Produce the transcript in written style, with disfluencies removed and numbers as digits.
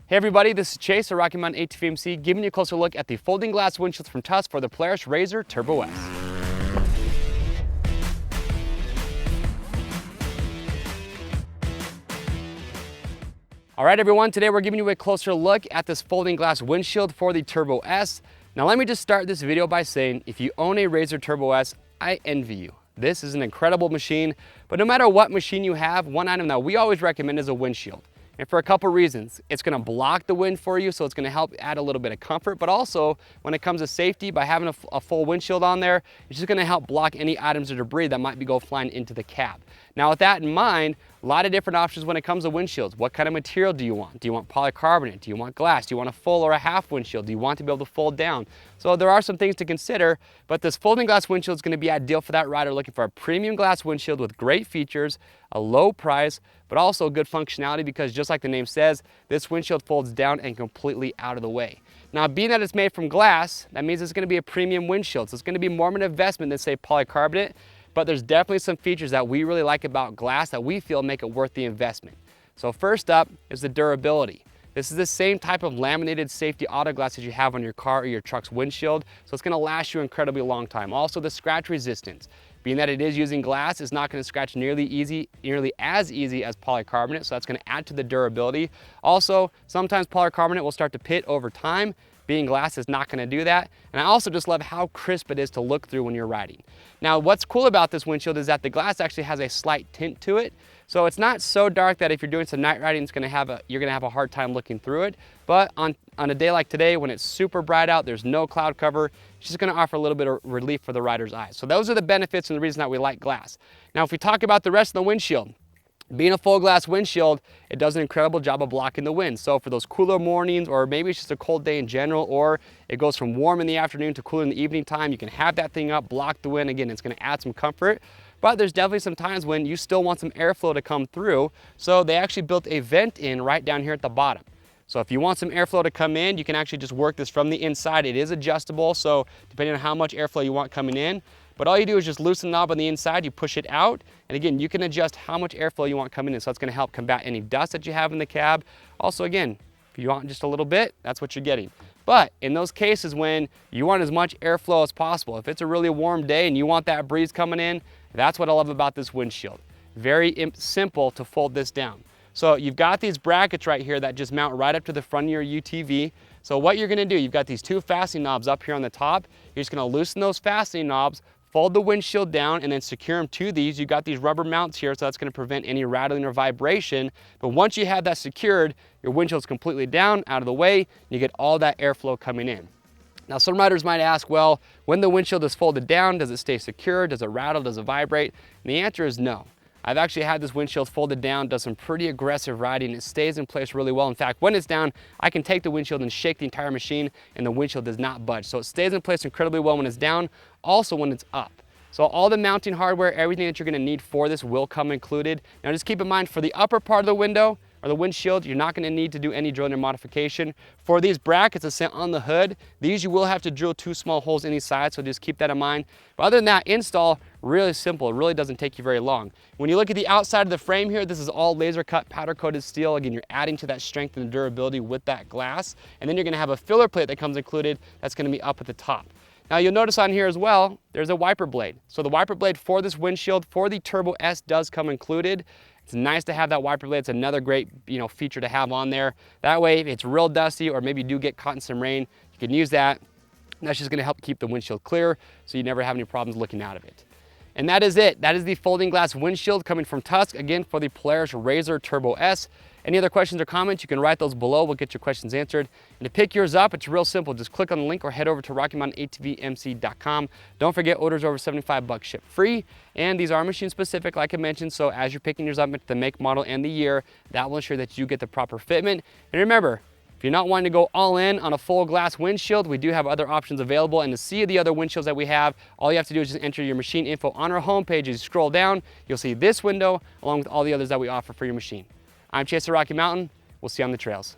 Hey everybody, this is Chase at Rocky Mountain ATV MC, giving you a closer look at the folding glass windshields from Tusk for the Polaris RZR Turbo S. All right everyone, today we're giving you a closer look at this folding glass windshield for the Turbo S. Now let me just start this video by saying, if you own a RZR Turbo S, I envy you. This is an incredible machine, but no matter what machine you have, one item that we always recommend is a windshield. And for a couple reasons. It's gonna block the wind for you, so it's gonna help add a little bit of comfort, but also when it comes to safety, by having a full windshield on there, it's just gonna help block any items or debris that might go flying into the cab. Now with that in mind, a lot of different options when it comes to windshields. What kind of material do you want? Do you want polycarbonate? Do you want glass? Do you want a full or a half windshield? Do you want to be able to fold down? So there are some things to consider, but this folding glass windshield is going to be ideal for that rider looking for a premium glass windshield with great features, a low price, but also good functionality, because just like the name says, this windshield folds down and completely out of the way. Now, being that it's made from glass, that means it's going to be a premium windshield. So it's going to be more of an investment than, say, polycarbonate. But there's definitely some features that we really like about glass that we feel make it worth the investment. So first up is the durability. This is the same type of laminated safety auto glass that you have on your car or your truck's windshield, so it's gonna last you an incredibly long time. Also, the scratch resistance. Being that it is using glass, it's not gonna scratch nearly as easy as polycarbonate, so that's gonna add to the durability. Also, sometimes polycarbonate will start to pit over time. Being glass is not gonna do that. And I also just love how crisp it is to look through when you're riding. Now, what's cool about this windshield is that the glass actually has a slight tint to it. So it's not so dark that if you're doing some night riding, you're gonna have a hard time looking through it. But on a day like today, when it's super bright out, there's no cloud cover, it's just gonna offer a little bit of relief for the rider's eyes. So those are the benefits and the reason that we like glass. Now, if we talk about the rest of the windshield, being a full glass windshield, it does an incredible job of blocking the wind. So for those cooler mornings, or maybe it's just a cold day in general, or it goes from warm in the afternoon to cooler in the evening time, you can have that thing up, block the wind. Again, it's gonna add some comfort, but there's definitely some times when you still want some airflow to come through. So they actually built a vent in right down here at the bottom. So if you want some airflow to come in, you can actually just work this from the inside. It is adjustable, so depending on how much airflow you want coming in, but all you do is just loosen the knob on the inside, you push it out, and again, you can adjust how much airflow you want coming in, so it's gonna help combat any dust that you have in the cab. Also, again, if you want just a little bit, that's what you're getting. But in those cases when you want as much airflow as possible, if it's a really warm day and you want that breeze coming in, that's what I love about this windshield. Very simple to fold this down. So you've got these brackets right here that just mount right up to the front of your UTV. So what you're gonna do, you've got these two fastening knobs up here on the top. You're just gonna loosen those fastening knobs, fold the windshield down, and then secure them to these. You've got these rubber mounts here, so that's gonna prevent any rattling or vibration. But once you have that secured, your windshield's completely down, out of the way, and you get all that airflow coming in. Now, some riders might ask, well, when the windshield is folded down, does it stay secure? Does it rattle? Does it vibrate? And the answer is no. I've actually had this windshield folded down, does some pretty aggressive riding. It stays in place really well. In fact, when it's down, I can take the windshield and shake the entire machine and the windshield does not budge. So it stays in place incredibly well when it's down, also when it's up. So all the mounting hardware, everything that you're gonna need for this will come included. Now just keep in mind, for the upper part of the window, or the windshield, you're not gonna need to do any drilling or modification. For these brackets that sit on the hood, these you will have to drill 2 small holes in each side, so just keep that in mind. But other than that, install, really simple. It really doesn't take you very long. When you look at the outside of the frame here, this is all laser cut, powder coated steel. Again, you're adding to that strength and durability with that glass. And then you're gonna have a filler plate that comes included that's gonna be up at the top. Now you'll notice on here as well, there's a wiper blade. So the wiper blade for this windshield, for the Turbo S, does come included. It's nice to have that wiper blade. It's another great feature to have on there. That way, if it's real dusty or maybe you do get caught in some rain, you can use that. And that's just gonna help keep the windshield clear so you never have any problems looking out of it. And that is it. That is the folding glass windshield coming from Tusk, again, for the Polaris RZR Turbo S. Any other questions or comments, you can write those below. We'll get your questions answered. And to pick yours up, it's real simple. Just click on the link or head over to RockyMountainATVMC.com. Don't forget, orders over $75 ship free. And these are machine specific, like I mentioned. So as you're picking yours up, the make, model, and the year, that will ensure that you get the proper fitment. And remember, if you're not wanting to go all in on a full glass windshield, we do have other options available. And to see the other windshields that we have, all you have to do is just enter your machine info on our homepage. As you scroll down, you'll see this window along with all the others that we offer for your machine. I'm Chase at Rocky Mountain. We'll see you on the trails.